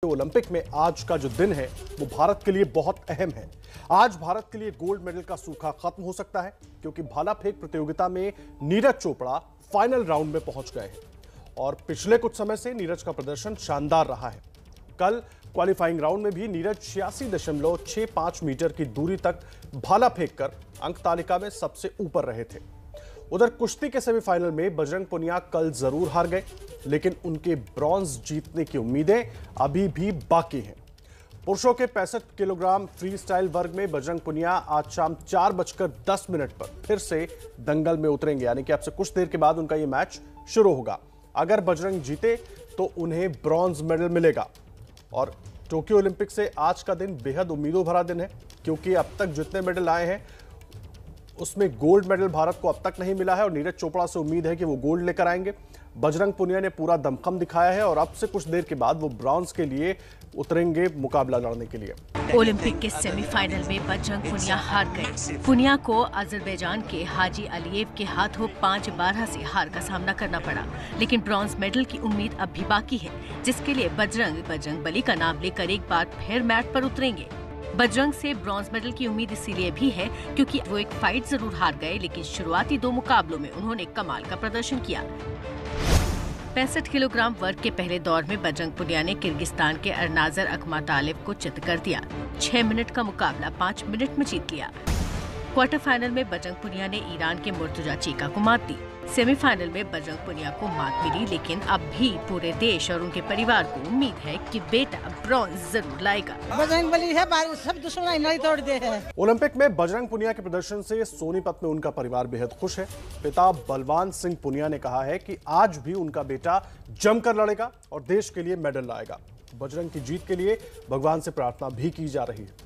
Olympic में आज का जो दिन है वो भारत के लिए बहुत अहम है। आज भारत के लिए गोल्ड मेडल का सूखा खत्म हो सकता है क्योंकि भाला फेंक प्रतियोगिता में नीरज चोपड़ा फाइनल राउंड में पहुंच गए हैं और पिछले कुछ समय से नीरज का प्रदर्शन शानदार रहा है। कल क्वालिफाइंग राउंड में भी नीरज 86.65 मीटर की दूरी तक भाला फेंककर अंक तालिका में सबसे ऊपर रहे थे। उधर कुश्ती के सेमीफाइनल में बजरंग पुनिया कल जरूर हार गए, लेकिन उनके ब्रॉन्ज जीतने की उम्मीदें अभी भी बाकी हैं। पुरुषों के 65 किलोग्राम फ्री स्टाइल वर्ग में बजरंग पुनिया आज शाम 4:10 पर फिर से दंगल में उतरेंगे, यानी कि अब से कुछ देर के बाद उनका यह मैच शुरू होगा। अगर बजरंग जीते तो उन्हें ब्रॉन्ज मेडल मिलेगा और टोक्यो ओलंपिक से आज का दिन बेहद उम्मीदों भरा दिन है, क्योंकि अब तक जितने मेडल आए हैं उसमें गोल्ड मेडल भारत को अब तक नहीं मिला है और नीरज चोपड़ा से उम्मीद है कि वो गोल्ड लेकर आएंगे। बजरंग पुनिया ने पूरा दमखम दिखाया है और अब से कुछ देर के बाद वो ब्रॉन्ज के लिए उतरेंगे मुकाबला लड़ने के लिए। ओलंपिक के सेमीफाइनल में बजरंग पुनिया हार गए। पुनिया को अजरबैजान के हाजी अलियेव के हाथों 5-12 से हार का सामना करना पड़ा, लेकिन ब्रॉन्ज मेडल की उम्मीद अब भी बाकी है, जिसके लिए बजरंग बली का नाम लेकर एक बार फिर मैट पर उतरेंगे। बजरंग से ब्रॉन्ज मेडल की उम्मीद इसीलिए भी है क्योंकि वो एक फाइट जरूर हार गए, लेकिन शुरुआती 2 मुकाबलों में उन्होंने कमाल का प्रदर्शन किया। 65 किलोग्राम वर्ग के पहले दौर में बजरंग पुनिया ने किर्गिस्तान के अरनाजर अखमातालिव को चित कर दिया। 6 मिनट का मुकाबला 5 मिनट में जीत लिया। क्वार्टर फाइनल में बजरंग पुनिया ने ईरान के मुर्तजा चीका को मात दी। सेमीफाइनल में बजरंग पुनिया को मात मिली, लेकिन अब भी पूरे देश और उनके परिवार को उम्मीद है कि बेटा ब्रॉन्ज जरूर लाएगा। बजरंग बली है, सब दुश्मन नहीं तोड़ दे है। ओलंपिक में बजरंग पुनिया के प्रदर्शन से सोनीपत में उनका परिवार बेहद खुश है। पिता बलवान सिंह पुनिया ने कहा है कि आज भी उनका बेटा जमकर लड़ेगा और देश के लिए मेडल लाएगा। बजरंग की जीत के लिए भगवान से प्रार्थना भी की जा रही है।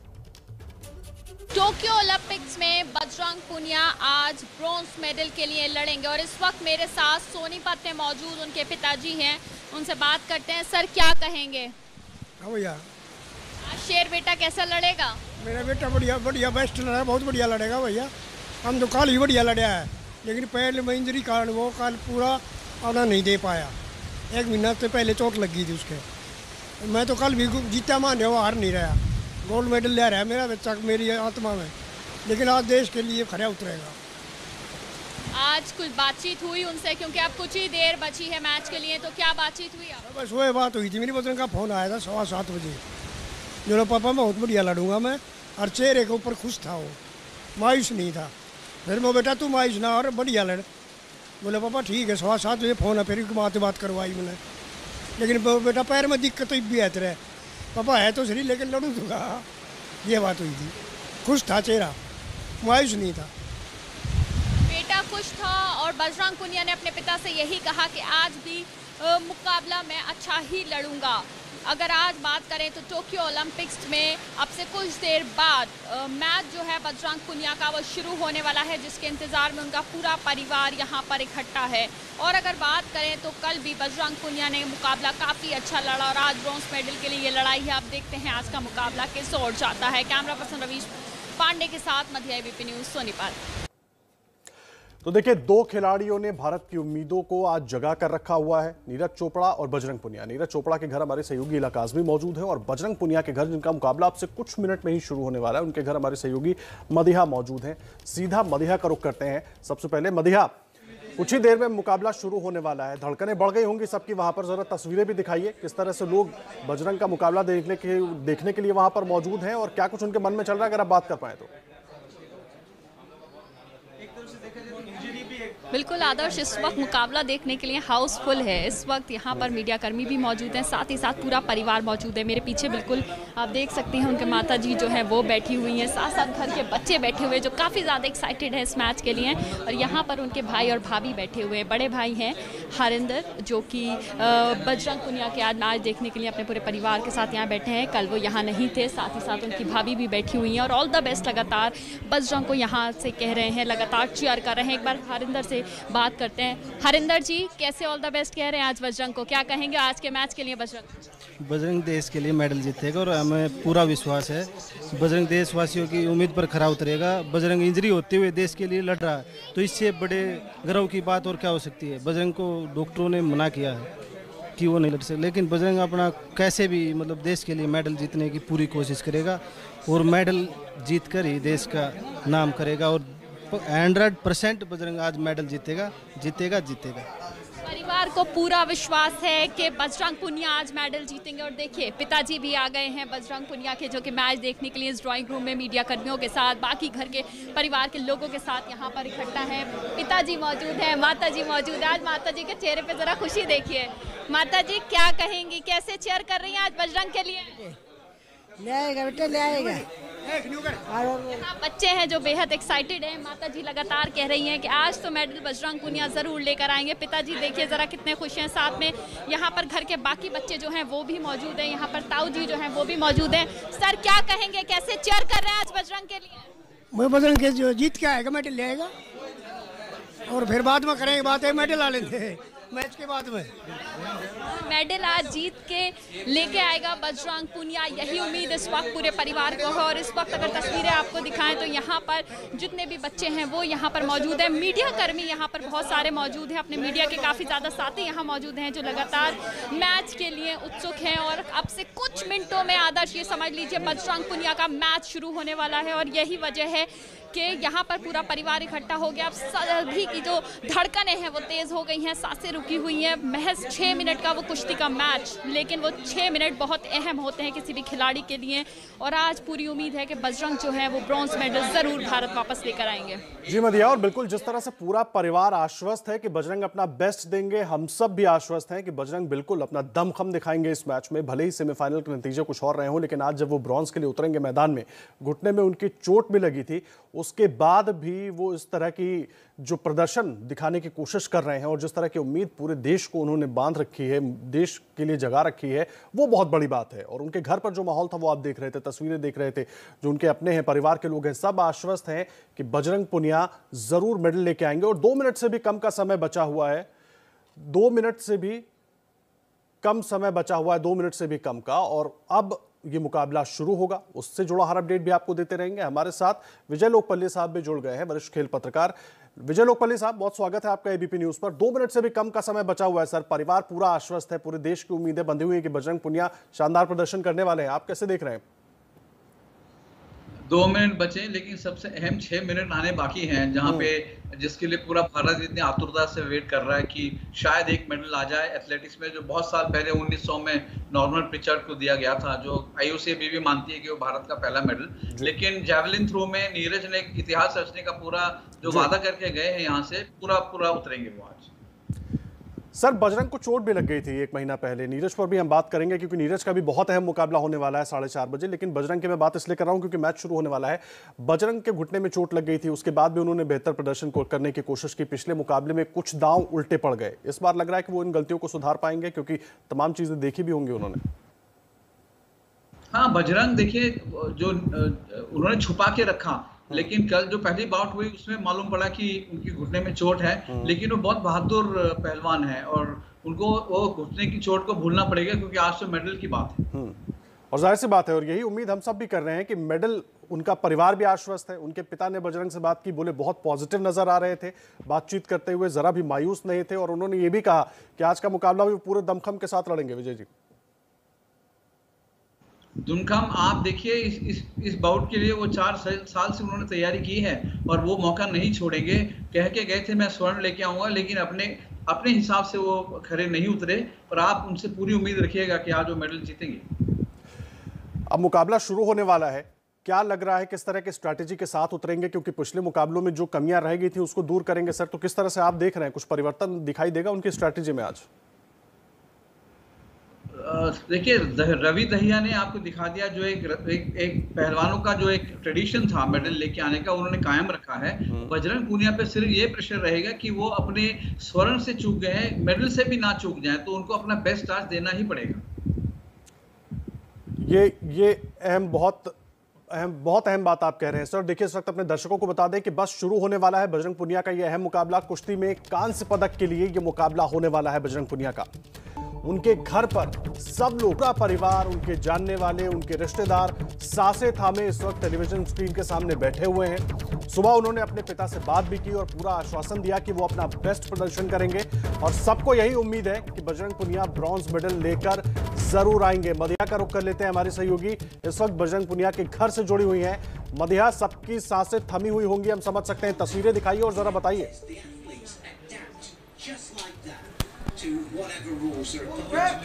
टोक्यो ओलंपिक्स में बजरंग पुनिया आज ब्रॉन्ज मेडल के लिए लड़ेंगे और इस वक्त मेरे साथ सोनीपत में मौजूद उनके पिताजी हैं, उनसे बात करते हैं। सर, क्या कहेंगे? भैया, आज शेर बेटा कैसा लड़ेगा? मेरा बेटा बढ़िया बेस्ट लड़ा, बहुत बढ़िया लड़ेगा भैया। हम तो कल ही बढ़िया लड़ा है, लेकिन पहले में इंजरी कारण वो कल पूरा आना नहीं दे पाया। 1 महीना से पहले चोट लगी थी उसके। मैं तो कल भी जीता मान वो हार नहीं रहा। गोल्ड मेडल ले रहा है मेरा बच्चा मेरी आत्मा में, लेकिन आज देश के लिए खरा उतरेगा। आज कुछ बातचीत हुई उनसे, क्योंकि अब कुछ ही देर बची है मैच के लिए, तो क्या बातचीत हुई आप? बस वही बात हुई थी, मेरी बजरंग का फोन आया था 7:15 बजे। जो पापा बहुत बढ़िया लड़ूंगा मैं, और चेहरे के ऊपर खुश था, वो मायूस नहीं था। फिर मैं बेटा तू मायूस ना और बढ़िया लड़। बोले पापा ठीक है, 7:15 बजे फोन है। फिर बात करवाई मैंने, लेकिन बेटा पैर में दिक्कत तो भी आते रहे। पापा है तो सही, लेकिन लड़ू दूंगा। ये बात हुई थी। खुश था चेहरा, मायूस नहीं था। बेटा खुश था और बजरंग पुनिया ने अपने पिता से यही कहा कि आज भी मुकाबला मैं अच्छा ही लड़ूंगा। अगर आज बात करें तो टोक्यो ओलंपिक्स में अब से कुछ देर बाद मैच जो है बजरंग पुनिया का वो शुरू होने वाला है, जिसके इंतज़ार में उनका पूरा परिवार यहाँ पर इकट्ठा है। और अगर बात करें तो कल भी बजरंग पुनिया ने मुकाबला काफ़ी अच्छा लड़ा और आज ब्रॉन्ज मेडल के लिए ये लड़ाई है। आप देखते हैं आज का मुकाबला किस ओर जाता है। कैमरा पर्सन रवीश पांडे के साथ मध्य एबीपी न्यूज़ सोनीपत। तो देखिए, 2 खिलाड़ियों ने भारत की उम्मीदों को आज जगा कर रखा हुआ है, नीरज चोपड़ा और बजरंग पुनिया। नीरज चोपड़ा के घर हमारे सहयोगी इलाका आजमी मौजूद है और बजरंग पुनिया के घर, जिनका मुकाबला अब से कुछ मिनट में ही शुरू होने वाला है, उनके घर हमारे सहयोगी मदिहा मौजूद हैं। सीधा मदिहा का रुख करते हैं। सबसे पहले मदिहा, कुछ ही देर में मुकाबला शुरू होने वाला है, धड़कनें बढ़ गई होंगी सबकी वहां पर। जरा तस्वीरें भी दिखाइए, किस तरह से लोग बजरंग का मुकाबला देखने के लिए वहां पर मौजूद हैं और क्या कुछ उनके मन में चल रहा है, अगर आप बात कर पाए तो। बिल्कुल आदर्श, इस वक्त मुकाबला देखने के लिए हाउसफुल है। इस वक्त यहाँ पर मीडिया कर्मी भी मौजूद हैं, साथ ही साथ पूरा परिवार मौजूद है। मेरे पीछे बिल्कुल आप देख सकते हैं उनके माता जी जो है वो बैठी हुई हैं, साथ साथ घर के बच्चे बैठे हुए जो काफ़ी ज़्यादा एक्साइटेड है इस मैच के लिए। और यहाँ पर उनके भाई और भाभी बैठे हुए। बड़े भाई हैं हरिंदर, जो कि बजरंग पुनिया के आज मैच देखने के लिए अपने पूरे परिवार के साथ यहाँ बैठे हैं। कल वो यहाँ नहीं थे। साथ ही साथ उनकी भाभी भी बैठी हुई हैं और ऑल द बेस्ट लगातार बजरंग को यहाँ से कह रहे हैं, लगातार चीयर कर रहे हैं। एक बार हरिंदर से बात करते हैं। हरिंदर जी, कैसे ऑल द बेस्ट कह रहे हैं आज बजरंग को, क्या कहेंगे आज के मैच के लिए? बजरंग देश के लिए मेडल जीतेगा और हमें पूरा विश्वास है बजरंग देशवासियों की उम्मीद पर खरा उतरेगा। बजरंग इंजरी होते हुए देश के लिए लड़ रहा है, तो इससे बड़े गर्व की बात और क्या हो सकती है। बजरंग को डॉक्टरों ने मना किया है। कि वो नहीं लड़ सकते, लेकिन बजरंग अपना कैसे भी मतलब देश के लिए मेडल जीतने की पूरी कोशिश करेगा और मेडल जीत कर ही देश का नाम करेगा और 100% बजरंग आज मेडल जीतेगा। परिवार को पूरा विश्वास है कि बजरंग पुनिया आज मेडल जीतेंगे। और देखिए पिताजी भी आ गए हैं बजरंग पुनिया के, जो कि मैच देखने के लिए इस ड्राइंग रूम में मीडिया कर्मियों के साथ, बाकी घर के परिवार के लोगों के साथ यहाँ पर इकट्ठा है। पिताजी मौजूद हैं, माताजी मौजूद है। आज माताजी के चेहरे पे जरा खुशी देखिए। माताजी क्या कहेंगी, कैसे चेयर कर रही हैं आज बजरंग के लिए? ले आएगा बेटा, ले आएगा। यहाँ बच्चे हैं जो बेहद एक्साइटेड हैं। माताजी लगातार कह रही हैं कि आज तो मेडल बजरंग पुनिया जरूर लेकर आएंगे। पिताजी देखिए जरा कितने खुश हैं। साथ में यहाँ पर घर के बाकी बच्चे जो हैं वो भी मौजूद हैं। यहाँ पर ताऊ जी जो हैं वो भी मौजूद हैं। सर क्या कहेंगे, कैसे चेयर कर रहे हैं आज बजरंग के लिए? मैं बजरंग के जो जीत के आएगा मेडल ले आएगा और फिर बाद में करेंगे बात है मेडल ला लेते हैं मैच के बाद में। मेडल आज जीत के लेके आएगा बजरंग पुनिया, यही उम्मीद इस वक्त पूरे परिवार को है। और इस वक्त अगर तस्वीरें आपको दिखाएं तो यहाँ पर जितने भी बच्चे हैं वो यहाँ पर मौजूद हैं। मीडिया कर्मी यहाँ पर बहुत सारे मौजूद हैं, अपने मीडिया के काफ़ी ज़्यादा साथी यहाँ मौजूद हैं जो लगातार मैच के लिए उत्सुक हैं। और अब से कुछ मिनटों में आदर्श ये समझ लीजिए बजरंग पुनिया का मैच शुरू होने वाला है। और यही वजह है कि यहाँ पर पूरा परिवार इकट्ठा हो गया। अब सभी की जो धड़कनें हैं वो तेज़ हो गई हैं, सांसें रुकी हुई हैं। महज 6 मिनट का वो कुश्ती का मैच, लेकिन वो 6 मिनट बहुत अहम होते हैं किसी भी खिलाड़ी के लिए। और आज पूरी उम्मीद है कि बजरंग जो है वो ब्रॉन्ज मेडल ज़रूर भारत वापस लेकर आएंगे। जी मदिया, और बिल्कुल जिस तरह से पूरा परिवार आश्वस्त है कि बजरंग अपना बेस्ट देंगे, हम सब भी आश्वस्त हैं कि बजरंग बिल्कुल अपना दमखम दिखाएंगे इस मैच में। भले ही सेमीफाइनल के नतीजे कुछ और रहे हों, लेकिन आज जब वो ब्रॉन्ज के लिए उतरेंगे मैदान में, घुटने में उनकी चोट भी लगी थी, उसके बाद भी वो इस तरह की जो प्रदर्शन दिखाने की कोशिश कर रहे हैं और जिस तरह की उम्मीद पूरे देश को उन्होंने बांध रखी है, देश के लिए जगा रखी है, वो बहुत बड़ी बात है। और उनके घर पर जो माहौल था वो आप देख रहे थे, तस्वीरें देख रहे थे, जो उनके अपने हैं, परिवार के लोग हैं, सब आश्वस्त हैं कि बजरंग पुनिया जरूर मेडल लेके आएंगे। और 2 मिनट से भी कम का समय बचा हुआ है, 2 मिनट से भी कम समय बचा हुआ है, 2 मिनट से भी कम का। और अब ये मुकाबला शुरू होगा, उससे जुड़ा हर अपडेट भी आपको देते रहेंगे। हमारे साथ विजय लोकपल्ली साहब भी जुड़ गए हैं, वरिष्ठ खेल पत्रकार। विजय लोकपल्ली साहब, बहुत स्वागत है आपका एबीपी न्यूज पर। 2 मिनट से भी कम का समय बचा हुआ है सर, परिवार पूरा आश्वस्त है, पूरे देश की उम्मीदें बंधी हुई है कि बजरंग पुनिया शानदार प्रदर्शन करने वाले हैं, आप कैसे देख रहे हैं? 2 मिनट बचे, लेकिन सबसे अहम 6 मिनट आने बाकी हैं, जहां पे जिसके लिए पूरा भारत इतनी आतुरता से वेट कर रहा है कि शायद एक मेडल आ जाए एथलेटिक्स में, जो बहुत साल पहले 1900 में नॉर्मन प्रिचर्ड को दिया गया था, जो IOC भी मानती है कि वो भारत का पहला मेडल। लेकिन जैवलिन थ्रो में नीरज ने इतिहास रचने का पूरा जो वादा करके गए हैं, यहाँ से पूरा उतरेंगे वो आज। सर, बजरंग को चोट भी लग गई थी 1 महीना पहले, नीरज पर भी हम बात करेंगे क्योंकि नीरज का भी बहुत अहम मुकाबला होने वाला है 4:30 बजे। लेकिन बजरंग की मैं बात इसलिए कर रहा हूं क्योंकि मैच शुरू होने वाला है। बजरंग के घुटने में चोट लग गई थी, उसके बाद भी उन्होंने बेहतर प्रदर्शन करने की कोशिश की। पिछले मुकाबले में कुछ दांव उल्टे पड़ गए, इस बार लग रहा है कि वो इन गलतियों को सुधार पाएंगे क्योंकि तमाम चीजें देखी भी होंगी उन्होंने। हाँ, बजरंग देखिए जो उन्होंने छुपा के रखा, लेकिन कल जो पहली बाउट हुई उसमें मालूम पड़ा कि उनकी घुटने में चोट है, लेकिन वो बहुत बहादुर पहलवान है और उनको वो घुटने की चोट को भूलना पड़ेगा क्योंकि आज तो मेडल की बात है। और जाहिर सी बात है, और यही उम्मीद हम सब भी कर रहे हैं कि मेडल, उनका परिवार भी आश्वस्त है। उनके पिता ने बजरंग से बात की, बोले बहुत पॉजिटिव नजर आ रहे थे, बातचीत करते हुए जरा भी मायूस नहीं थे। और उन्होंने ये भी कहा कि आज का मुकाबला भी पूरे दमखम के साथ लड़ेंगे। विजय जी, दुनखम आप देखिए, इस बाउट के लिए वो 4 साल से उन्होंने तैयारी की है और वो मौका नहीं छोड़ेंगे। कह के गए थे मैं स्वर्ण लेके आऊंगा, लेकिन अपने हिसाब से वो खरे नहीं उतरे। और आप उनसे पूरी उम्मीद रखिएगा कि आज वो मेडल जीतेंगे। अब मुकाबला शुरू होने वाला है, क्या लग रहा है किस तरह की स्ट्रैटेजी के साथ उतरेंगे? क्योंकि पिछले मुकाबलों में जो कमियां रह गई थी उसको दूर करेंगे सर, तो किस तरह से आप देख रहे हैं, कुछ परिवर्तन दिखाई देगा उनकी स्ट्रैटेजी में आज? देखिए, रवि दहिया ने आपको दिखा दिया, जो एक पहलवानों का जो एक ट्रेडिशन था मेडल लेके आने का, उन्होंने कायम रखा है। बजरंग पुनिया पे सिर्फ ये प्रेशर रहेगा कि वो अपने स्वर्ण से चूक गए हैं, मेडल से भी ना चूक जाए, तो उनको अपना बेस्ट आज देना ही पड़ेगा। ये बहुत अहम बात आप कह रहे हैं सर। देखिए, इस वक्त अपने दर्शकों को बता दें कि बस शुरू होने वाला है बजरंग पुनिया का ये अहम मुकाबला। कुश्ती में कांस्य पदक के लिए ये मुकाबला होने वाला है बजरंग पुनिया का। उनके घर पर सब लोग, पूरा परिवार, उनके जानने वाले, उनके रिश्तेदार सांसें थामे इस वक्त टेलीविजन स्क्रीन के सामने बैठे हुए हैं। सुबह उन्होंने अपने पिता से बात भी की और पूरा आश्वासन दिया कि वो अपना बेस्ट प्रदर्शन करेंगे और सबको यही उम्मीद है कि बजरंग पुनिया ब्रॉन्ज मेडल लेकर जरूर आएंगे। मदिहा का रुख कर लेते हैं हमारी सहयोगी इस वक्त बजरंग पुनिया के घर से जुड़ी हुई हैं। मदिहा, सबकी सांसें थमी हुई होंगी, हम समझ सकते हैं। तस्वीरें दिखाइए और जरा बताइए।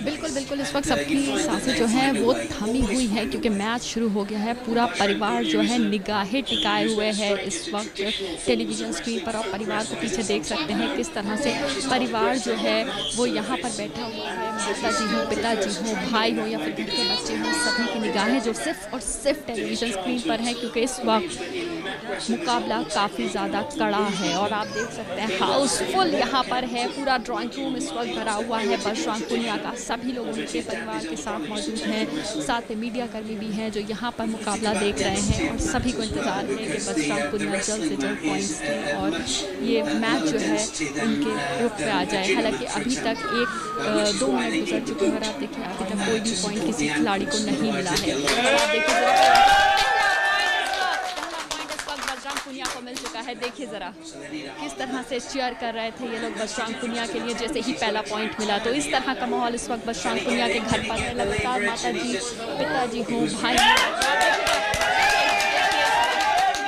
बिल्कुल बिल्कुल, इस वक्त सबकी सांसें जो हैं वो थमी हुई है क्योंकि मैच शुरू हो गया है। पूरा परिवार जो है निगाहें टिकाए हुए है इस वक्त टेलीविजन स्क्रीन पर। और परिवार को पीछे देख सकते हैं किस तरह से परिवार जो है वो यहाँ पर बैठा हुआ है। माता जी हो, पिताजी हो, भाई हो या फिर घर के बच्चे हों, सभी की निगाहें जो सिर्फ और सिर्फ टेलीविजन स्क्रीन पर है क्योंकि इस वक्त मुकाबला काफ़ी ज़्यादा कड़ा है। और आप देख सकते हैं हाउसफुल यहाँ पर है। पूरा ड्राइंग रूम इस वक्त भरा हुआ है बजरंग पुनिया का। सभी लोग उनके परिवार के साथ मौजूद हैं। साथ में मीडिया कर्मी भी हैं जो यहाँ पर मुकाबला देख रहे हैं और सभी को इंतजार है कि बजरंग पुनिया जल्द से जल्द पॉइंट्स लें और ये मैच जो है उनके रुख पे आ जाए। हालांकि अभी तक 1-2 मिनट गुजर चुके हैं और आप देखिए अभी तक कोई भी पॉइंट किसी खिलाड़ी को नहीं मिला है। आप देखिए पुनिया को मिल चुका है। देखिए जरा किस तरह से चीयर कर रहे थे ये लोग बजरंग पुनिया के लिए जैसे ही पहला पॉइंट मिला। तो इस तरह का माहौल इस वक्त बजरंग पुनिया के घर पर है। लगातार माता जी, पिताजी हो, भाई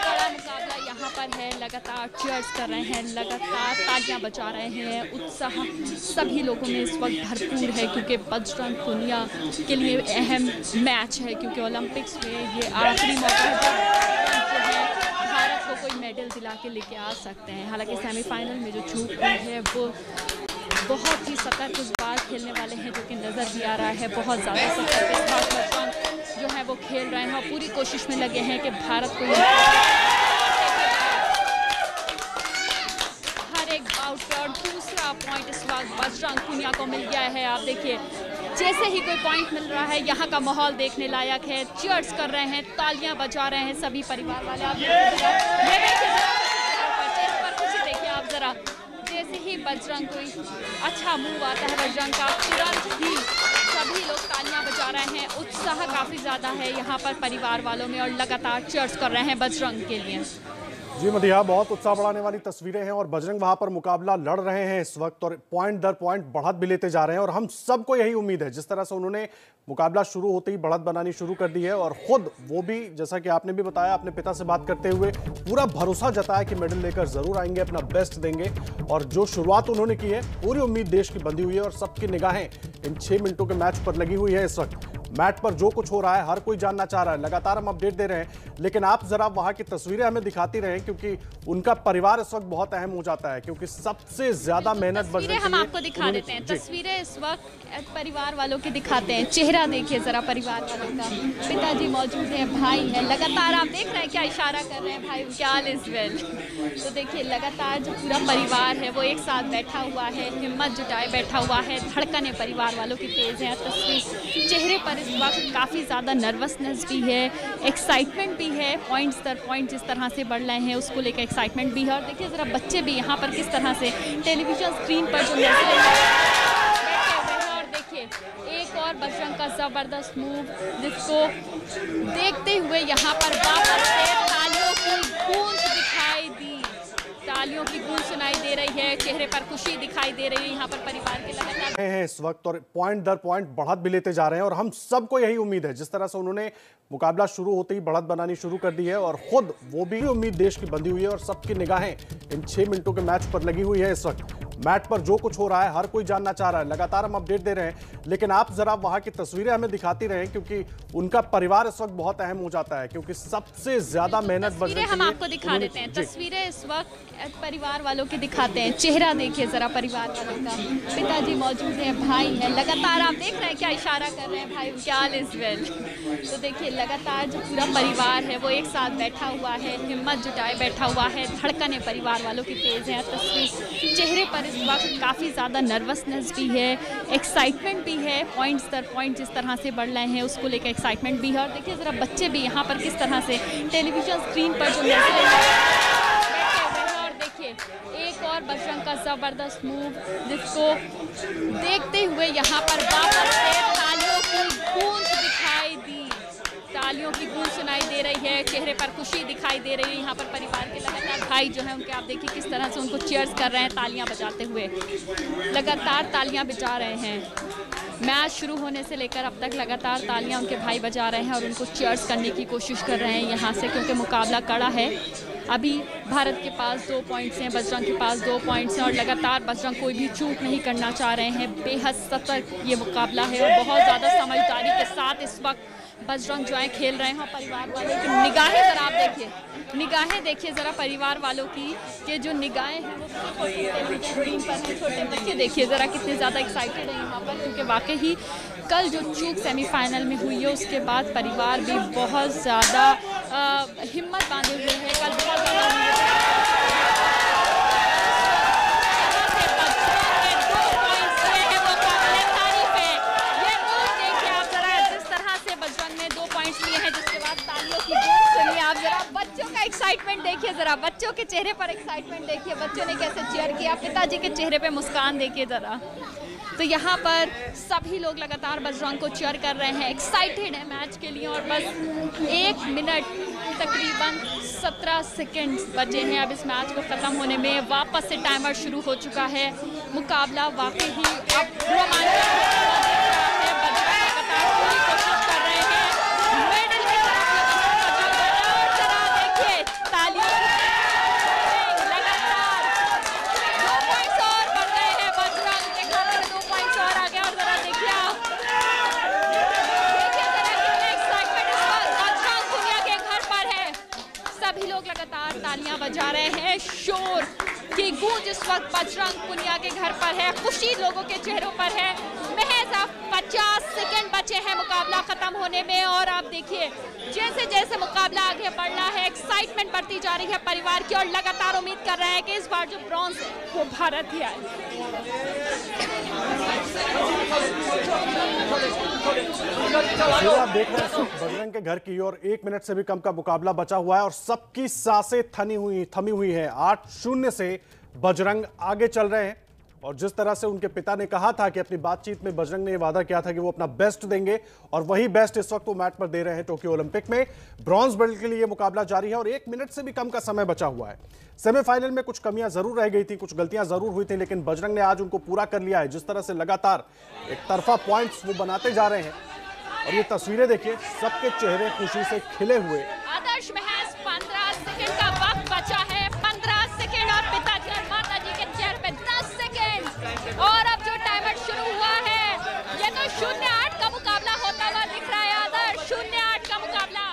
बड़ा मुकाबला यहाँ पर है। लगातार चीयर्स कर रहे हैं, लगातार तालियां बजा रहे हैं। उत्साह सभी लोगों में इस वक्त भरपूर है क्योंकि बजरंग पुनिया के लिए अहम मैच है क्योंकि ओलंपिक्स में ये आखिरी मौका है भारत को कोई मेडल दिला के लेके आ सकते हैं। हालांकि सेमीफाइनल में जो चूक हुई है वो बहुत ही सतर्क इस बार खेलने वाले हैं जो कि नज़र भी आ रहा है। बहुत ज़्यादा सतर्क इस बार बजरंग जो है वो खेल रहे हैं और पूरी कोशिश में लगे हैं कि भारत को हर एक बाउट पे। और दूसरा पॉइंट इस वक्त बजरंग पुनिया को मिल गया है। आप देखिए जैसे ही कोई पॉइंट मिल रहा है यहाँ का माहौल देखने लायक है। चीयर्स कर रहे हैं, तालियां बजा रहे हैं सभी परिवार वाले। आप देखिए आप जरा जैसे ही बजरंग कोई अच्छा मूव आता है बजरंग का तुरंत ही सभी लोग तालियां बजा रहे हैं। उत्साह काफ़ी ज़्यादा है यहाँ पर परिवार वालों में और लगातार चीयर्स कर रहे हैं बजरंग के लिए। जी मदिहा, बहुत उत्साह बढ़ाने वाली तस्वीरें हैं और बजरंग वहां पर मुकाबला लड़ रहे हैं इस वक्त और पॉइंट दर पॉइंट बढ़त भी लेते जा रहे हैं। और हम सबको यही उम्मीद है, जिस तरह से उन्होंने मुकाबला शुरू होते ही बढ़त बनानी शुरू कर दी है और खुद वो भी, जैसा कि आपने भी बताया, अपने पिता से बात करते हुए पूरा भरोसा जताया कि मेडल लेकर जरूर आएंगे, अपना बेस्ट देंगे। और जो शुरुआत उन्होंने की है, पूरी उम्मीद देश की बंधी हुई है और सबकी निगाहें इन 6 मिनटों के मैच पर लगी हुई है। इस वक्त मैट पर जो कुछ हो रहा है हर कोई जानना चाह रहा है। लगातार हम अपडेट दे रहे हैं, लेकिन आप जरा वहां की तस्वीरें हमें दिखाती रहें क्योंकि उनका परिवार इस वक्त बहुत अहम हो जाता है क्योंकि सबसे ज्यादा मेहनत तस्वीरें हम आपको दिखा देते हैं। तस्वीरें इस वक्त परिवार वालों की दिखाते हैं। चेहरा देखिए जरा परिवार वालों का। पिताजी मौजूद है, भाई है, लगातार आप देख रहे हैं क्या इशारा कर रहे हैं भाई, क्या ऑल इज वेल। तो देखिए लगातार जो पूरा परिवार है वो एक साथ बैठा हुआ है, हिम्मत जुटाए बैठा हुआ है। धड़कने परिवार वालों की तेज है। तस्वीर चेहरे पर इस वक्त काफ़ी ज़्यादा नर्वसनेस भी है, एक्साइटमेंट भी है। पॉइंट्स दर पॉइंट जिस तरह से बढ़ रहे हैं उसको लेकर एक्साइटमेंट भी है। और देखिए ज़रा बच्चे भी यहाँ पर किस तरह से टेलीविजन स्क्रीन पर जो बैठे हुए हैं। और देखिए एक और बजरंग का ज़बरदस्त मूव जिसको देखते हुए यहाँ पर वापस से तालियों की गूंज दिखाई दी, तालियों की गूंज सुनाई दे रही है। चेहरे पर खुशी दिखाई दे रही है यहाँ पर परिवार के लगातार हैं इस वक्त और पॉइंट दर पॉइंट बढ़त भी लेते जा रहे हैं। और हम सबको यही उम्मीद है, जिस तरह से उन्होंने मुकाबला शुरू होते ही बढ़त बनानी शुरू कर दी है और खुद वो भी उम्मीद देश की बंधी हुई है और सबकी निगाहें इन 6 मिनटों के मैच पर लगी हुई है। इस वक्त मैट पर जो कुछ हो रहा है हर कोई जानना चाह रहा है। लगातार हम अपडेट दे रहे हैं, लेकिन आप जरा वहां की तस्वीरें हमें दिखाती रहें क्योंकि उनका परिवार इस वक्त बहुत अहम हो जाता है क्योंकि सबसे ज्यादा मेहनत तस्वीरें हम आपको दिखा देते हैं। तस्वीरें इस वक्त परिवार वालों की दिखाते हैं। चेहरा देखिए जरा परिवार वालों का। पिताजी मौजूद है, भाई है, लगातार आप देख रहे हैं क्या इशारा कर रहे हैं भाई, क्या ऑल इज वेल। तो देखिए लगातार जो पूरा परिवार है वो एक साथ बैठा हुआ है, हिम्मत जुटाए बैठा हुआ है। धड़कने परिवार वालों की तेज है। तस्वीर चेहरे पर इस वक्त काफ़ी ज़्यादा नर्वसनेस भी है, एक्साइटमेंट भी है। पॉइंट्स दर पॉइंट जिस तरह से बढ़ रहे हैं उसको लेकर एक्साइटमेंट भी है। और देखिए ज़रा बच्चे भी यहाँ पर किस तरह से टेलीविजन स्क्रीन पर जो बैठे हुए हैं। और देखिए एक और बजरंग का ज़बरदस्त मूव जिसको देखते हुए यहाँ पर वापस से तालियों की गूंज दिखाई दी, तालियों तालियों की गूंज सुनाई दे रही है, चेहरे पर खुशी दिखाई दे रही है। यहाँ पर परिवार के लगातार भाई जो हैं उनके, आप देखिए किस तरह से उनको चीयर्स कर रहे हैं, तालियां बजाते हुए, लगातार तालियां बजा रहे हैं। मैच शुरू होने से लेकर अब तक लगातार तालियां उनके भाई बजा रहे हैं और उनको चीयर्स करने की कोशिश कर रहे हैं यहाँ से, क्योंकि मुकाबला कड़ा है। अभी भारत के पास 2 पॉइंट्स हैं, बजरंग के पास 2 पॉइंट्स हैं और लगातार बजरंग कोई भी चूक नहीं करना चाह रहे हैं। बेहद सतर्क ये मुकाबला है और बहुत ज़्यादा समझदारी के साथ इस वक्त बजरंग जो है खेल रहे हैं। और परिवार वालों की निगाहें ज़रा आप देखिए, निगाहें देखिए ज़रा परिवार वालों की, कि जो निगाहें हैं वो स्क्रीन पर हैं। छोटे बच्चे देखिए ज़रा कितने ज़्यादा एक्साइटेड हैं यहाँ पर, क्योंकि वाकई ही कल जो चूक सेमीफाइनल में हुई है उसके बाद परिवार भी बहुत ज़्यादा हिम्मत बांधे हुए है। कल बहुत बच्चों का एक्साइटमेंट देखिए, जरा बच्चों के चेहरे पर एक्साइटमेंट देखिए, बच्चों ने कैसे चीयर किया, पिताजी के चेहरे पे मुस्कान देखिए जरा। तो यहाँ पर सभी लोग लगातार बजरंग को चीयर कर रहे हैं, एक्साइटेड है मैच के लिए। और बस 1 मिनट तकरीबन 17 सेकंड बचे हैं अब इस मैच को ख़त्म होने में। वापस से टाइमर शुरू हो चुका है। मुकाबला वाकई ही अब रोमांचक है। बजरंग लगातार पूरी कोशिश कर रहे हैं मेडल की तरफ, और जरा देखिए तालियां लगातार 2 पॉइंट्स और बढ़ गए हैं बजरंग के खाते में, 2 पॉइंट्स और आ गया। और जरा देखिए आप, देखिए जरा कितने एक्साइटमेंट इस वक्त बजरंग दुनिया के घर पर है। सभी लोग लगातार तालियां बजा रहे हैं, शोर की गूंज इस वक्त बजरंग पुनिया के घर पर है, खुशी लोगों के चेहरों पर है। महज अब 50 सेकंड बचे हैं मुकाबला खत्म होने में। और आप देखिए जैसे जैसे मुकाबला आगे बढ़ रहा है, एक्साइटमेंट बढ़ती जा रही है परिवार की, और लगातार उम्मीद कर रहे हैं कि इस बार जो ब्रॉन्ज है वो भारत ही आए। आप देख रहे हैं बजरंग के घर की और 1 मिनट से भी कम का मुकाबला बचा हुआ है और सबकी सांसें थमी हुई हैं। 8-0 से बजरंग आगे चल रहे हैं। और जिस तरह से उनके पिता ने कहा था कि अपनी बातचीत में बजरंग ने यह वादा किया था कि वो अपना बेस्ट देंगे, और वही बेस्ट इस वक्त वो मैच पर दे रहे हैं। टोक्यो ओलंपिक में ब्रॉन्ज मेडल के लिए मुकाबला जारी है और 1 मिनट से भी कम का समय बचा हुआ है। सेमीफाइनल में कुछ कमियां जरूर रह गई थी, कुछ गलतियां जरूर हुई थी, लेकिन बजरंग ने आज उनको पूरा कर लिया है। जिस तरह से लगातार एक तरफा पॉइंट्स वो बनाते जा रहे हैं, और ये तस्वीरें देखिए, सबके चेहरे खुशी से खिले हुए। आदर्श महज 15 सेकंड का वक्त बचा है, 15 सेकंड, और पिताजी और माताजी के चेहरे पे 10 सेकंड। और अब जो टाइमर शुरू हुआ है, ये तो 0-8 का मुकाबला होता हुआ दिख रहा है। आदर्श 0-8 का मुकाबला।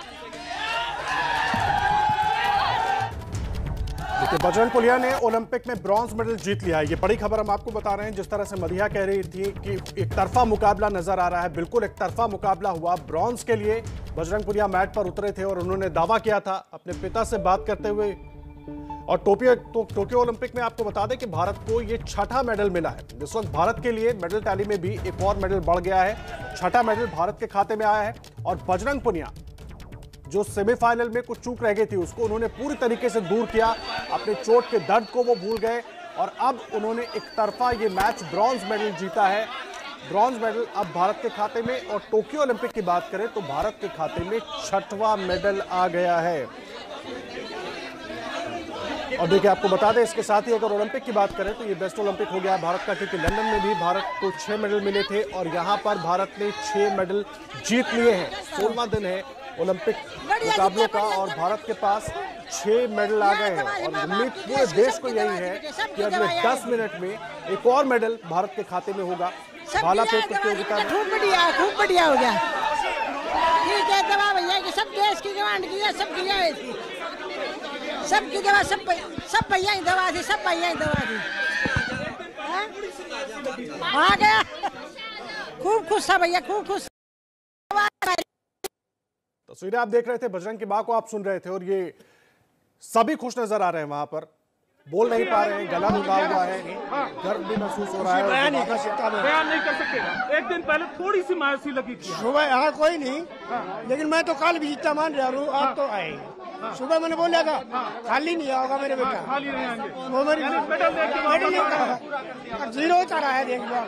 देखिए, बजरंग पुनिया ने ओलंपिक में ब्रॉन्ज मेडल जीत लिया है। ये बड़ी खबर हम आपको बता रहे हैं। जिस तरह से मदिहा कह रही थी कि एक तरफा मुकाबला नजर आ रहा है, बिल्कुल एक तरफा मुकाबला हुआ। ब्रॉन्ज के लिए बजरंग पुनिया मैट पर उतरे थे और उन्होंने दावा किया था अपने पिता से बात करते हुए। और टोक्यो ओलंपिक में आपको बता दें कि भारत को ये 6ठा मेडल मिला है। इस वक्त भारत के लिए मेडल टैली में भी एक और मेडल बढ़ गया है, 6ठा मेडल भारत के खाते में आया है। और बजरंग पुनिया जो सेमीफाइनल में कुछ चूक रह गई थी, उसको उन्होंने पूरी तरीके से दूर किया। अपने चोट के दर्द को वो भूल गए और अब उन्होंने एक तरफा ये मैच ब्रॉन्ज मेडल जीता है। ब्रॉन्ज मेडल अब भारत के खाते में। और टोक्यो ओलंपिक की बात करें तो भारत के खाते में 6वां मेडल आ गया है। और देखिए, आपको बता दें इसके साथ ही अगर ओलंपिक की बात करें तो ये बेस्ट ओलंपिक हो गया भारत का, क्योंकि लंदन में भी भारत को 6 मेडल मिले थे और यहाँ पर भारत ने 6 मेडल जीत लिए हैं। 16वां दिन है ओलंपिक मुकाबलों का और भारत के पास 6 मेडल आ गए हैं। और उम्मीद पूरे देश को यही है कि अगले 10 मिनट में एक और मेडल भारत के खाते में होगा। भाला फेंक प्रतियोगिता खूब बढ़िया हो गया। ठीक है, दवा भैया की सब देश की डिमांड की है, सब दिया है इसकी, सबकी दवा, सब भैया ही दवा थी, सब भैया ही दवा थी। आ गया, खूब खुश था भैया, खूब खुश। तस्वीरें आप देख रहे थे, बजरंग की मां को आप सुन रहे थे और ये सभी खुश नजर आ रहे हैं। वहां पर बोल नहीं पा रहे हैं, गला रुका हुआ है, गर्व भी महसूस हो रहा है। बयान नहीं कर सकते। एक दिन पहले थोड़ी सी मायूसी लगी थी सुबह, हाँ कोई नहीं, लेकिन मैं तो कल भी जीता मान रहा हूँ, आप तो आए। सुबह मैंने बोला था खाली नहीं आओगा मेरे बेटा, खाली नहीं आएंगे। वो मेरी मेडल लेके मेडल लेकर जीरो चढ़ा है। देख लो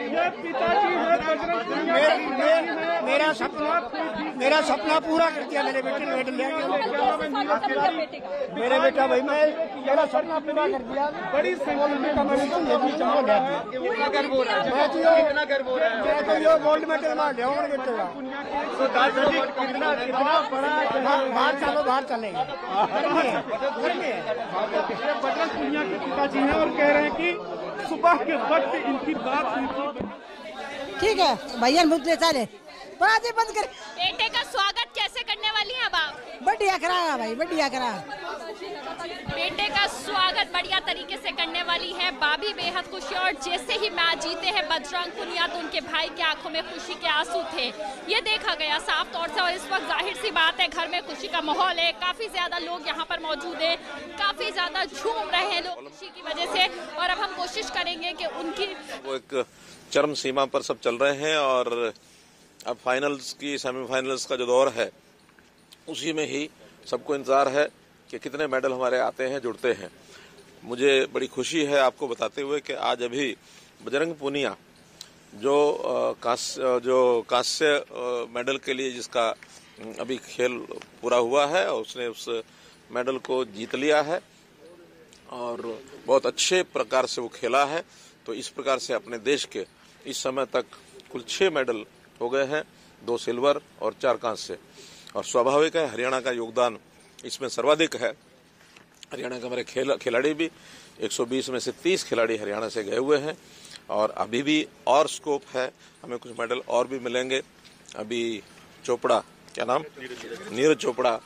ये पिताजी है बजरंग पुनिया का पिताजी है। मेरा सपना पूरा कर दिया मेरे बेटे ने मेडल लेके। मेरे बेटा भाई मैं मेरा सपना पूरा कर दिया। बड़ी मैं तो ये गोल्ड मेडल मार लिया मेरे बेटे का। कितना बड़ा बाहर चलो, बाहर चलेंगे। बजरंग पुनिया के पिताजी हैं और कह रहे हैं कि सुबह के वक्त इनकी बात उनकी ठीक है भैया मुझे सारे बातें बंद कर। बेटे का स्वागत कैसे करने वाली हैं अब आप? बढ़िया करा भाई, बढ़िया करा। बेटे का स्वागत बढ़िया तरीके से करने वाली है भाभी, बेहद खुशी। और जैसे ही मैच जीते हैं बजरंग पुनिया तो उनके भाई की आंखों में खुशी के आंसू थे, ये देखा गया साफ तौर से। और इस वक्त जाहिर सी बात है घर में खुशी का माहौल है, काफी ज्यादा लोग यहाँ पर मौजूद है, काफी ज्यादा झूम रहे हैं लोग खुशी की वजह से। और अब हम कोशिश करेंगे कि उनकी वो एक चरम सीमा पर सब चल रहे हैं और अब फाइनल्स की सेमीफाइनल्स का जो दौर है उसी में ही सबको इंतजार है कि कितने मेडल हमारे आते हैं, जुड़ते हैं। मुझे बड़ी खुशी है आपको बताते हुए कि आज अभी बजरंग पुनिया जो कांस्य मेडल के लिए जिसका अभी खेल पूरा हुआ है और उसने उस मेडल को जीत लिया है और बहुत अच्छे प्रकार से वो खेला है। तो इस प्रकार से अपने देश के इस समय तक कुल 6 मेडल हो गए हैं, 2 सिल्वर और 4 कांस्य। और स्वाभाविक है हरियाणा का योगदान इसमें सर्वाधिक है। हरियाणा के हमारे खिलाड़ी भी 120 में से 30 खिलाड़ी हरियाणा से गए हुए हैं और अभी भी और स्कोप है, हमें कुछ मेडल और भी मिलेंगे। अभी चोपड़ा, क्या नाम, नीरज चोपड़ा,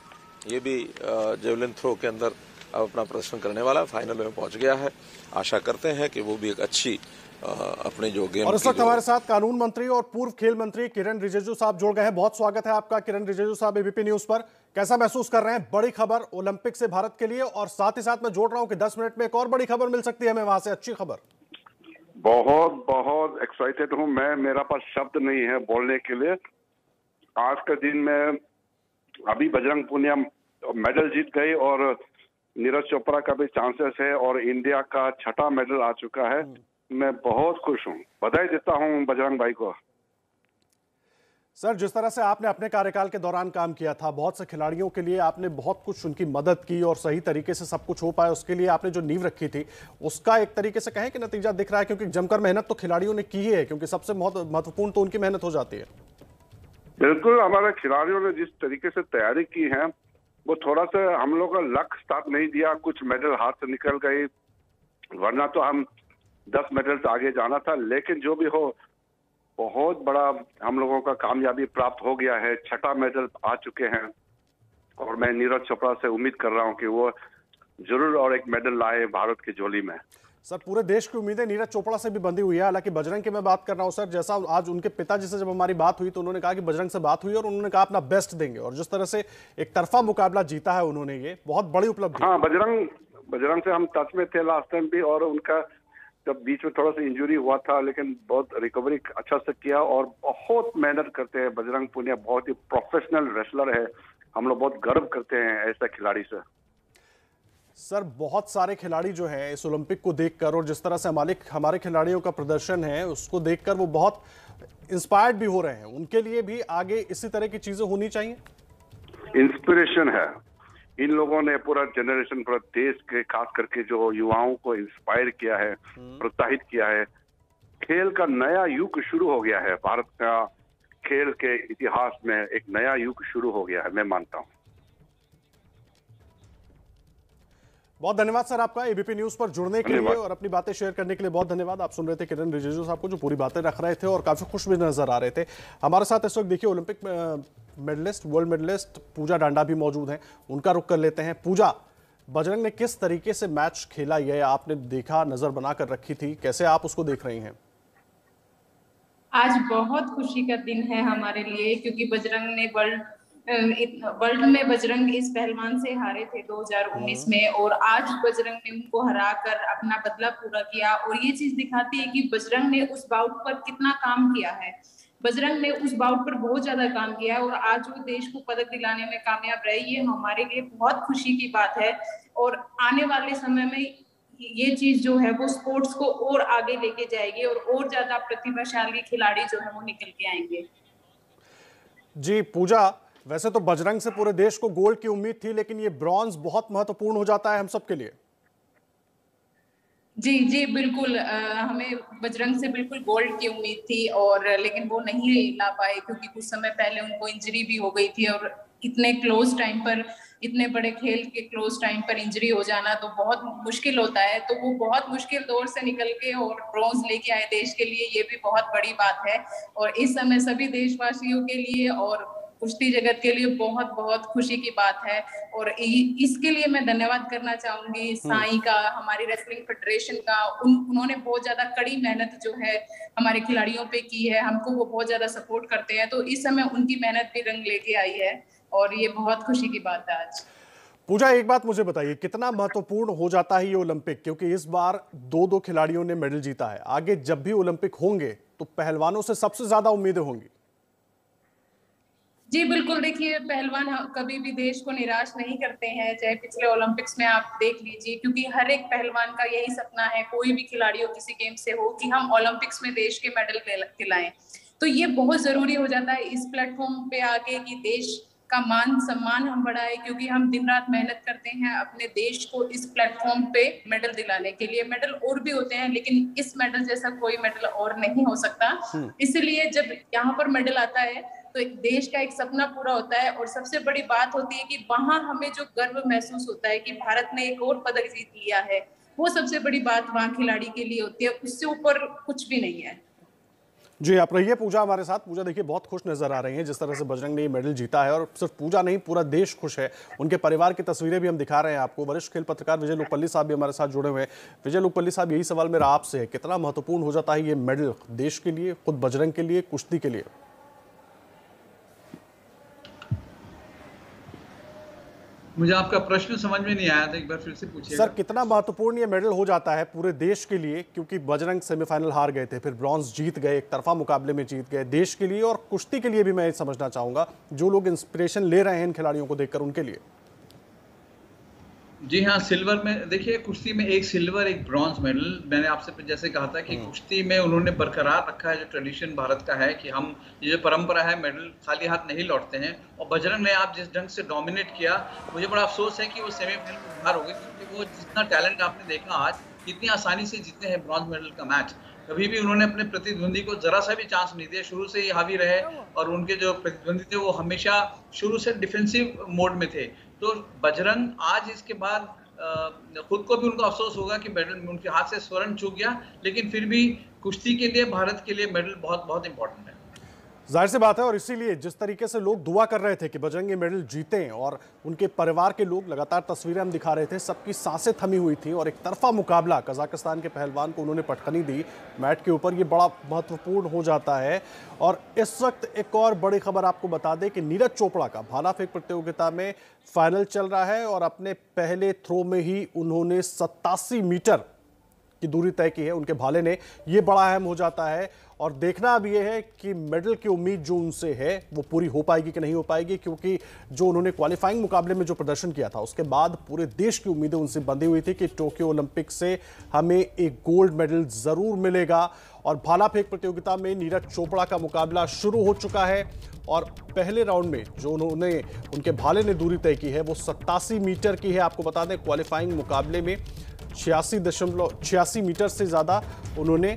ये भी जेवलिन थ्रो के अंदर अब अपना प्रदर्शन करने वाला फाइनल में पहुंच गया है। आशा करते हैं कि वो भी एक अच्छी अपने जो गेम। और इस वक्त हमारे साथ कानून मंत्री और पूर्व खेल मंत्री किरण रिजिजू साहब जुड़ गए हैं। बहुत स्वागत है आपका किरण रिजिजू साहब एबीपी न्यूज पर। कैसा महसूस कर रहे हैं? बड़ी खबर ओलंपिक से भारत के लिए, और साथ ही साथ मैं जोड़ रहा हूं कि 10 मिनट में एक और बड़ी खबर मिल सकती है हमें वहां से, अच्छी खबर। बहुत बहुत एक्साइटेड हूं मैं, मेरा पास शब्द नहीं है बोलने के लिए। आज के दिन में अभी बजरंग पुनिया मेडल जीत गई और नीरज चोपड़ा का भी चांसेस है और इंडिया का 6ठा मेडल आ चुका है। मैं बहुत खुश हूं, बधाई देता हूं बजरंग भाई को। सर, जिस तरह से आपने अपने कार्यकाल के दौरान काम किया था, बहुत से खिलाड़ियों के लिए आपने बहुत कुछ उनकी मदद की और सही तरीके से सब कुछ हो पाया, उसके लिए आपने जो नींव रखी थी उसका एक तरीके से कहें कि नतीजा दिख रहा है, क्योंकि जमकर मेहनत तो खिलाड़ियों ने की है, क्योंकि सबसे महत्वपूर्ण तो उनकी मेहनत हो जाती है। बिल्कुल, हमारे खिलाड़ियों ने जिस तरीके से तैयारी की है वो थोड़ा सा हम लोग का लक साथ नहीं दिया, कुछ मेडल हाथ से निकल गए, वरना तो हम 10 मेडल से आगे जाना था। लेकिन जो भी हो, बहुत बड़ा हम लोगों का कामयाबी प्राप्त हो गया है, 6ठा मेडल आ चुके हैं और मैं नीरज चोपड़ा से उम्मीद कर रहा हूं कि वो जरूर और एक मेडल लाए भारत की झोली में। सर, पूरे देश की उम्मीदें नीरज चोपड़ा से भी बंधी हुई है। हालांकि बजरंग की मैं बात कर रहा हूं सर, जैसा आज उनके पिताजी से जब हमारी बात हुई तो उन्होंने कहा कि बजरंग से बात हुई और उन्होंने कहा अपना बेस्ट देंगे, और जिस तरह से एक तरफा मुकाबला जीता है उन्होंने, ये बहुत बड़ी उपलब्धि। हाँ, बजरंग से हम टच में थे लास्ट टाइम भी, और उनका जब बीच में थोड़ा सा इंजरी हुआ था लेकिन बहुत रिकवरी अच्छा से किया और बहुत मेहनत करते हैं बजरंग पुनिया, बहुत ही प्रोफेशनल रेसलर है। हम लोग बहुत गर्व करते हैं ऐसे खिलाड़ी से। सर, बहुत सारे खिलाड़ी जो हैं इस ओलंपिक को देखकर और जिस तरह से हमारे खिलाड़ियों का प्रदर्शन है उसको देखकर वो बहुत इंस्पायर्ड भी हो रहे हैं। उनके लिए भी आगे इसी तरह की चीजें होनी चाहिए। इंस्पिरेशन है, इन लोगों ने पूरा जनरेशन, पूरा देश के खास करके जो युवाओं को इंस्पायर किया है, प्रोत्साहित किया है। खेल का नया युग शुरू हो गया है, भारत का खेल के इतिहास में एक नया युग शुरू हो गया है, मैं मानता हूं। बहुत धन्यवाद सर आपका एबीपी न्यूज पर जुड़ने के लिए और अपनी बातें शेयर करने के लिए बहुत धन्यवाद। आप सुन रहे थे किरण रिजिजू साहब को, जो पूरी बातें रख रहे थे और काफी खुश भी नजर आ रहे थे। हमारे साथ इस वक्त देखिए ओलंपिक मेडलिस्ट, वर्ल्ड मेडलिस्ट पूजा डांडा भी मौजूद हैं, उनका रुख कर लेते हैं। पूजा, बजरंग ने किस तरीके से मैच खेला ये आपने देखा, नजर बनाकर रखी थी, कैसे आप उसको देख रही हैं? आज बहुत खुशी का दिन है हमारे लिए, क्योंकि बजरंग ने वर्ल्ड में बजरंग इस पहलवान से हारे थे 2019 में, और आज बजरंग ने उनको हराकर अपना बदला पूरा किया। और ये चीज दिखाती है कि बजरंग ने उस बाउट पर कितना काम किया है। बजरंग ने उस बाउट पर बहुत ज्यादा काम किया है और आज वो देश को पदक दिलाने में कामयाब रहे, ये हमारे लिए बहुत खुशी की बात है। और आने वाले समय में ये चीज जो है वो स्पोर्ट्स को और आगे लेके जाएगी और ज्यादा प्रतिभाशाली खिलाड़ी जो है वो निकल के आएंगे। जी पूजा, वैसे तो बजरंग से पूरे देश को गोल्ड की उम्मीद थी, लेकिन ये ब्रॉन्ज बहुत महत्वपूर्ण हो जाता है हम सबके लिए। जी बिल्कुल, हमें बजरंग से बिल्कुल गोल्ड की उम्मीद थी और लेकिन वो नहीं ला पाए क्योंकि कुछ समय पहले उनको इंजरी भी हो गई थी और इतने क्लोज टाइम पर, इतने बड़े खेल के क्लोज टाइम पर इंजरी हो जाना तो बहुत मुश्किल होता है। तो वो बहुत मुश्किल दौर से निकल के और ब्रॉन्ज लेके आए देश के लिए, ये भी बहुत बड़ी बात है। और इस समय सभी देशवासियों के लिए और कुश्ती जगत के लिए बहुत बहुत खुशी की बात है। और इसके लिए मैं धन्यवाद करना चाहूंगी साई का, हमारी रेसलिंग फेडरेशन का। उन्होंने बहुत ज्यादा कड़ी मेहनत जो है हमारे खिलाड़ियों पे की है, हमको वो बहुत ज्यादा सपोर्ट करते हैं। तो इस समय उनकी मेहनत भी रंग लेके आई है और ये बहुत खुशी की बात है आज। पूजा, एक बात मुझे बताइए, कितना महत्वपूर्ण हो जाता है ये ओलंपिक, क्योंकि इस बार दो खिलाड़ियों ने मेडल जीता है। आगे जब भी ओलंपिक होंगे तो पहलवानों से सबसे ज्यादा उम्मीदें होंगी। जी बिल्कुल, देखिए पहलवान कभी भी देश को निराश नहीं करते हैं, चाहे पिछले ओलंपिक्स में आप देख लीजिए, क्योंकि हर एक पहलवान का यही सपना है, कोई भी खिलाड़ी हो किसी गेम से हो, कि हम ओलंपिक्स में देश के मेडल दिलाएं। तो ये बहुत जरूरी हो जाता है इस प्लेटफॉर्म पे आके कि देश का मान सम्मान हम बढ़ाए, क्योंकि हम दिन रात मेहनत करते हैं अपने देश को इस प्लेटफॉर्म पे मेडल दिलाने के लिए। मेडल और भी होते हैं लेकिन इस मेडल जैसा कोई मेडल और नहीं हो सकता। इसलिए जब यहाँ पर मेडल आता है तो एक देश का एक सपना पूरा होता है। और सबसे बड़ी बात होती है कि वहां हमें जो गर्व महसूस होता है कि भारत ने एक और पदक जीत लिया है, वो सबसे बड़ी बात वहां खिलाड़ी के लिए होती है, उससे ऊपर कुछ भी नहीं है। जी, आप रहिए पूजा हमारे साथ। पूजा देखिए बहुत खुश नजर आ रही हैं जिस तरह से बजरंग ने ये मेडल जीता है, और सिर्फ पूजा नहीं पूरा देश खुश है। उनके परिवार की तस्वीरें भी हम दिखा रहे हैं आपको। वरिष्ठ खेल पत्रकार विजय लोकपल्ली साहब भी हमारे साथ जुड़े हुए हैं। विजय लोकपल्ली साहब, यही सवाल मेरा आपसे है, कितना महत्वपूर्ण हो जाता है ये मेडल देश के लिए, खुद बजरंग के लिए, कुश्ती के लिए? मुझे आपका प्रश्न समझ में नहीं आया था, एक बार फिर से पूछिए। सर, कितना महत्वपूर्ण ये मेडल हो जाता है पूरे देश के लिए, क्योंकि बजरंग सेमीफाइनल हार गए थे, फिर ब्रॉन्ज जीत गए, एक तरफा मुकाबले में जीत गए, देश के लिए और कुश्ती के लिए भी मैं समझना चाहूंगा, जो लोग इंस्पिरेशन ले रहे हैं इन खिलाड़ियों को देखकर, उनके लिए। जी हाँ, सिल्वर में देखिए, कुश्ती में एक सिल्वर एक ब्रॉन्ज मेडल। मैंने आपसे जैसे कहा था कि कुश्ती में उन्होंने बरकरार रखा है जो ट्रेडिशन भारत का है कि हम ये जो परंपरा है, मेडल खाली हाथ नहीं लौटते हैं। और बजरंग ने आप जिस ढंग से डोमिनेट किया, मुझे बड़ा अफसोस है कि वो सेमीफाइनल में बाहर हो गए, क्योंकि वो जितना टैलेंट आपने देखा आज, कितनी आसानी से जीते हैं ब्रॉन्ज मेडल का मैच। कभी भी उन्होंने अपने प्रतिद्वंदी को जरा सा भी चांस नहीं दिया, शुरू से ही हावी रहे, और उनके जो प्रतिद्वंदी थे वो हमेशा शुरू से डिफेंसिव मोड में थे। तो बजरंग आज इसके बाद खुद को भी उनको अफसोस होगा कि मेडल उनके हाथ से स्वर्ण चूक गया, लेकिन फिर भी कुश्ती के लिए, भारत के लिए मेडल बहुत बहुत इंपॉर्टेंट है। जाहिर सी बात है, और इसीलिए जिस तरीके से लोग दुआ कर रहे थे कि बजरंग ये मेडल जीतें, और उनके परिवार के लोग लगातार तस्वीरें हम दिखा रहे थे, सबकी सांसें थमी हुई थी, और एक तरफा मुकाबला कजाकिस्तान के पहलवान को उन्होंने पटखनी दी मैट के ऊपर, ये बड़ा महत्वपूर्ण हो जाता है। और इस वक्त एक और बड़ी खबर आपको बता दें कि नीरज चोपड़ा का भाला फेंक प्रतियोगिता में फाइनल चल रहा है, और अपने पहले थ्रो में ही उन्होंने 87 मीटर की दूरी तय की है उनके भाले ने। ये बड़ा अहम हो जाता है, और देखना अब ये है कि मेडल की उम्मीद जो उनसे है वो पूरी हो पाएगी कि नहीं हो पाएगी, क्योंकि जो उन्होंने क्वालिफाइंग मुकाबले में जो प्रदर्शन किया था, उसके बाद पूरे देश की उम्मीदें उनसे बंधी हुई थी कि टोक्यो ओलंपिक से हमें एक गोल्ड मेडल जरूर मिलेगा। और भाला फेंक प्रतियोगिता में नीरज चोपड़ा का मुकाबला शुरू हो चुका है, और पहले राउंड में जो उनके भाले ने दूरी तय की है वो 87 मीटर की है। आपको बता दें, क्वालिफाइंग मुकाबले में 86 मीटर से ज्यादा उन्होंने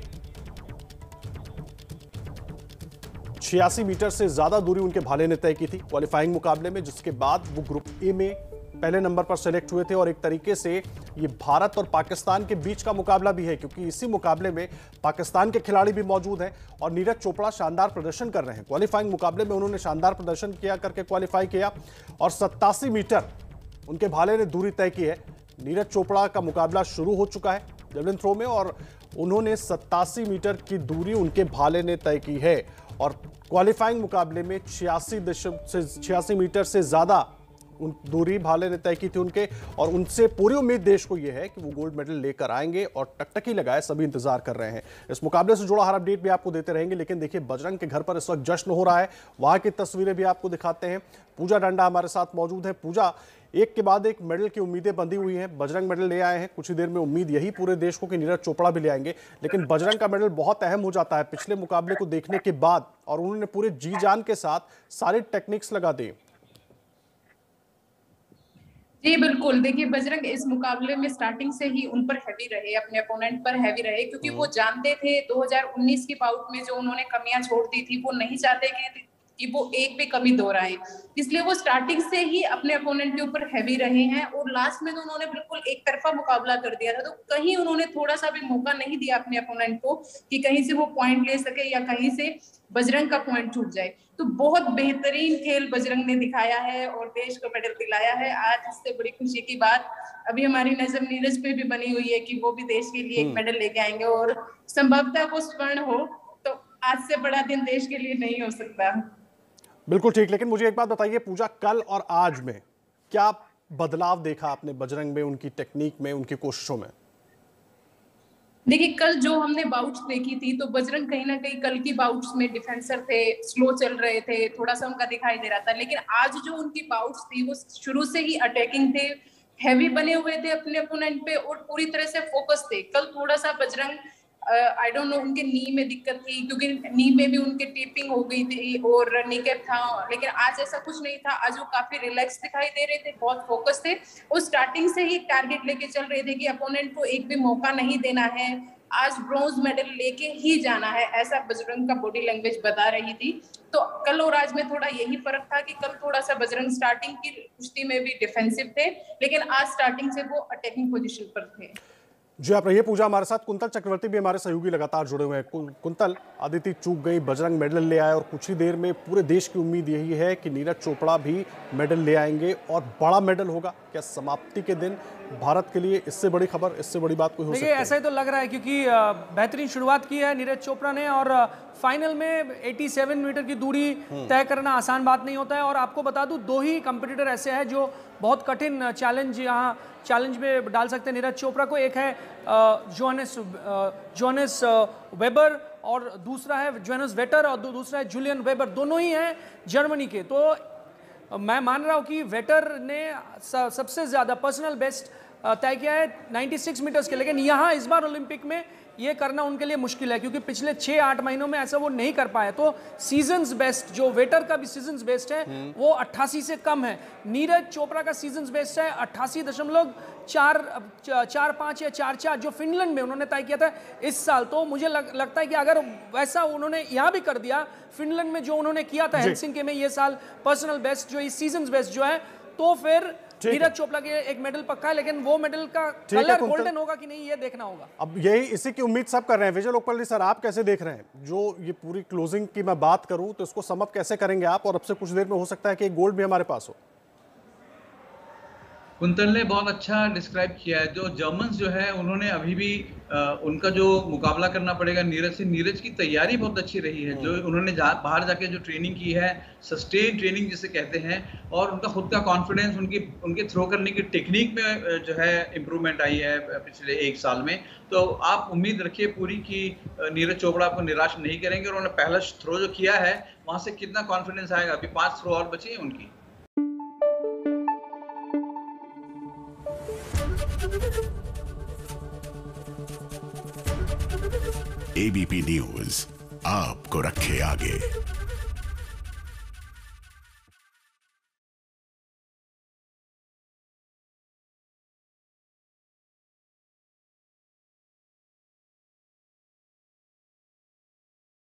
86 मीटर से ज्यादा दूरी उनके भाले ने तय की थी क्वालिफाइंग मुकाबले में, जिसके बाद वो ग्रुप ए में पहले नंबर पर सेलेक्ट हुए थे। और एक तरीके से ये भारत और पाकिस्तान के बीच का मुकाबला भी है, क्योंकि इसी मुकाबले में पाकिस्तान के खिलाड़ी भी मौजूद हैं, और नीरज चोपड़ा शानदार प्रदर्शन कर रहे हैं। क्वालिफाइंग मुकाबले में उन्होंने शानदार प्रदर्शन किया करके क्वालिफाई किया, और 87 मीटर उनके भाले ने दूरी तय की है। नीरज चोपड़ा का मुकाबला शुरू हो चुका है जेवलिन थ्रो में, और उन्होंने 87 मीटर की दूरी उनके भाले ने तय की है। और क्वालिफाइंग मुकाबले में 86 मीटर से ज्यादा उन दूरी भाले ने तय की थी उनके, और उनसे पूरी उम्मीद देश को यह है कि वो गोल्ड मेडल लेकर आएंगे और टकटकी लगाए सभी इंतजार कर रहे हैं। इस मुकाबले से जुड़ा हर अपडेट भी आपको देते रहेंगे, लेकिन देखिए बजरंग के घर पर इस वक्त जश्न हो रहा है, वहां की तस्वीरें भी आपको दिखाते हैं। पूजा डांडा हमारे साथ मौजूद है। पूजा, एक के बाद एक मेडल की उम्मीदें बंधी हुई हैं, बजरंग मेडल ले आए हैं, कुछ ही देर में उम्मीद यही पूरे देश को कि नीरज चोपड़ा भी ले आएंगे, लेकिन बजरंग का मेडल बहुत अहम हो जाता है पिछले मुकाबले को देखने के बाद, और उन्होंने पूरे जी जान के साथ सारी टेक्निक्स लगा दी। जी बिल्कुल, देखिए बजरंग इस मुकाबले में स्टार्टिंग से ही उन पर हैवी रहे, अपने अपोनेंट पर हैवी रहे, क्योंकि वो जानते थे 2019 की बाउट में जो उन्होंने कमियां छोड़ दी थी, वो नहीं चाहते कि वो एक भी कमी दोहराएं, इसलिए वो स्टार्टिंग से ही अपने अपोनेंट के ऊपर हैवी रहे हैं। और लास्ट में तो उन्होंने बिल्कुल एक तरफा मुकाबला कर दिया था, तो कहीं उन्होंने थोड़ा सा भी मौका नहीं दिया अपने अपोनेंट को कि कहीं से वो पॉइंट ले सके या कहीं से बजरंग का पॉइंट छूट जाए। तो बहुत बेहतरीन खेल बजरंग ने दिखाया है और देश को मेडल दिलाया है। आज इससे बड़ी खुशी की बात अभी हमारी नजर नीरज पे भी बनी हुई है कि वो भी देश के लिए एक मेडल लेके आएंगे, और संभवतः वो स्वर्ण हो, तो आज से बड़ा दिन देश के लिए नहीं हो सकता। बिल्कुल ठीक, लेकिन मुझे एक बात बताइए पूजा, कल और आज में क्या बदलाव देखा आपने बजरंग में, उनकी टेक्निक में, उनकी कोशिशों में? देखिए कल जो हमने बाउट्स देखी थी, तो बजरंग कहीं ना कहीं कल की बाउट्स में डिफेंसर थे, स्लो चल रहे थे, थोड़ा सा उनका दिखाई दे रहा था, लेकिन आज जो उनकी बाउट्स थी वो शुरू से ही अटैकिंग थे, हैवी बने हुए थे अपने अपोनेंट पे और पूरी तरह से फोकस थे। कल थोड़ा सा बजरंग आई डोंट नो उनके नी में दिक्कत थी, क्योंकि नी में भी उनके टेपिंग हो गई थी और नी कैप था, लेकिन आज ऐसा कुछ नहीं था। आज वो काफी रिलैक्स दिखाई दे रहे थे, बहुत फोकस थे और स्टार्टिंग से ही टारगेट लेके चल रहे थे कि अपोनेंट को एक भी मौका नहीं देना है, आज ब्रॉन्ज मेडल लेके ही जाना है, ऐसा बजरंग का बॉडी लैंग्वेज बता रही थी। तो कल और आज में थोड़ा यही फर्क था कि कल थोड़ा सा बजरंग स्टार्टिंग की कुश्ती में भी डिफेंसिव थे, लेकिन आज स्टार्टिंग से वो अटैकिंग पोजीशन पर थे। जी आप रहिए पूजा हमारे साथ। कुंतल चक्रवर्ती भी हमारे सहयोगी लगातार जुड़े हुए हैं। कुंतल, अदिति चूक गई, बजरंग मेडल ले आए और कुछ ही देर में पूरे देश की उम्मीद यही है कि नीरज चोपड़ा भी मेडल ले आएंगे और बड़ा मेडल होगा। क्या समाप्ति के दिन भारत के लिए इससे बड़ी खबर, इससे बड़ी बात कोई हो सकती है? ऐसा ही तो लग रहा है, क्योंकि बेहतरीन शुरुआत की है नीरज चोपड़ा ने और फाइनल में 87 मीटर की दूरी तय करना आसान बात नहीं होता है। और आपको बता दूं, दो ही कंपटीटर ऐसे हैं जो बहुत कठिन चैलेंज में डाल सकते हैं नीरज चोपड़ा को। एक है जोहानिस वेबर और दूसरा है जोहानिस वेटर और दूसरा है जूलियन वेबर, दोनों ही हैं जर्मनी के। तो मैं मान रहा हूं कि वेटर ने सबसे ज़्यादा पर्सनल बेस्ट तय किया है 96 मीटर्स के, लेकिन यहाँ इस बार ओलंपिक में ये करना उनके लिए मुश्किल है, क्योंकि पिछले 6-8 महीनों में ऐसा वो नहीं कर पाए। तो सीजन्स बेस्ट जो वेटर का भी सीजन्स बेस्ट है वो 88 से कम है। नीरज चोपड़ा का सीजन्स बेस्ट है 88.45 या 44 जो फिनलैंड में उन्होंने तय किया था इस साल। तो मुझे लगता है कि अगर वैसा उन्होंने यहाँ भी कर दिया, फिनलैंड में जो उन्होंने किया था हेलसिंकी में ये साल पर्सनल बेस्ट जो सीजन्स बेस्ट जो है, तो फिर नीरज चोपड़ा के एक मेडल पक्का है, लेकिन वो मेडल का कलर गोल्डन होगा कि नहीं ये देखना होगा। अब यही इसी की उम्मीद सब कर रहे हैं। विजय लोकपाल सर, आप कैसे देख रहे हैं जो ये पूरी क्लोजिंग की मैं बात करूं तो इसको सम अप कैसे करेंगे आप, और अब से कुछ देर में हो सकता है कि एक गोल्ड भी हमारे पास हो? कुंतल ने बहुत अच्छा डिस्क्राइब किया है। जो जर्मन्स जो है उन्होंने अभी भी उनका जो मुकाबला करना पड़ेगा नीरज से, नीरज की तैयारी बहुत अच्छी रही है। जो उन्होंने बाहर जाके जो ट्रेनिंग की है, सस्टेन ट्रेनिंग जिसे कहते हैं, और उनका खुद का कॉन्फिडेंस, उनके थ्रो करने की टेक्निक में जो है इम्प्रूवमेंट आई है पिछले 1 साल में। तो आप उम्मीद रखिए पूरी कि नीरज चोपड़ा आपको निराश नहीं करेंगे। और उन्होंने पहला थ्रो जो किया है वहां से कितना कॉन्फिडेंस आएगा। अभी 5 थ्रो और बचे हैं उनकी। ABP न्यूज आपको रखे आगे।